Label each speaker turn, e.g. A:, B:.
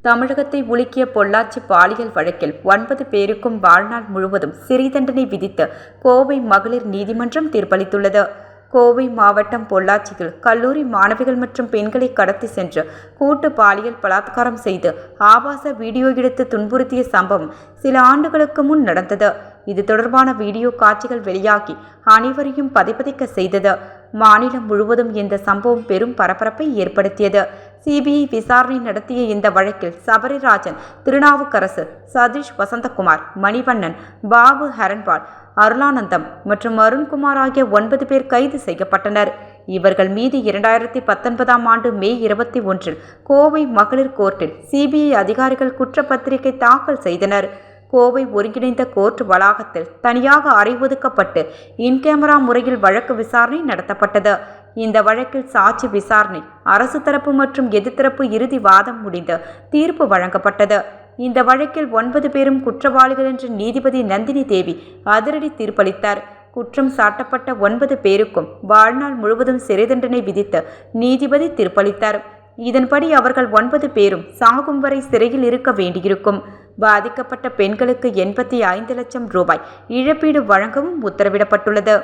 A: தமிழகத்தை உலுக்கிய பொள்ளாச்சி பாலியல் வழக்கில் 9 பேருக்கும் வாழ்நாள் முழுவதும் சிறை தண்டனை விதித்து கோவை மகளிர் நீதிமன்றம் தீர்ப்பளித்துள்ளது. கோவை மாவட்டம் பொள்ளாச்சியில் கல்லூரி மாணவிகள் மற்றும் பெண்களை கடத்தி சென்று கூட்டு பாலியல் பலாத்காரம் செய்து ஆபாச வீடியோ எடுத்து துன்புறுத்திய சம்பவம் சில ஆண்டுகளுக்கு முன் நடந்தது. இது தொடர்பான வீடியோ காட்சிகள் வெளியாகி அனைவரையும் பதைபதைக்க செய்தது. மாநிலம் முழுவதும் இந்த சம்பவம் பெரும் பரபரப்பை ஏற்படுத்தியது. சிபிஐ விசாரணை நடத்திய இந்த வழக்கில் சபரிராஜன், திருநாவுக்கரசு, சதீஷ் வசந்தகுமார், மணிவண்ணன், பாபு ஹரன்பால், அருளானந்தம் மற்றும் அருண்குமார் ஆகிய 9 பேர் கைது செய்யப்பட்டனர். இவர்கள் மீது 2019 ஆண்டு மே 21 கோவை மகளிர் கோர்ட்டில் சிபிஐ அதிகாரிகள் குற்றப்பத்திரிகை தாக்கல் செய்தனர். கோவை ஒருங்கிணைந்த கோர்ட் வளாகத்தில் தனியாக அறை ஒதுக்கப்பட்டு இன்கேமரா முறையில் வழக்கு விசாரணை நடத்தப்பட்டது. இந்த வழக்கில் சாட்சி விசாரணை, அரசு தரப்பு மற்றும் எதிர்த்தரப்பு இறுதி வாதம் முடிந்து தீர்ப்பு வழங்கப்பட்டது. இந்த வழக்கில் 9 பேரும் குற்றவாளிகள் என்று நீதிபதி நந்தினி தேவி அதிரடி தீர்ப்பளித்தார். குற்றம் சாட்டப்பட்ட 9 பேருக்கும் வாழ்நாள் முழுவதும் சிறை தண்டனை விதித்து நீதிபதி தீர்ப்பளித்தார். இதன்படி அவர்கள் 9 பேரும் சாகும் வரை சிறையில் இருக்க வேண்டியிருக்கும். பாதிக்கப்பட்ட பெண்களுக்கு 85 லட்சம் ரூபாய் இழப்பீடு வழங்கவும் உத்தரவிடப்பட்டுள்ளது.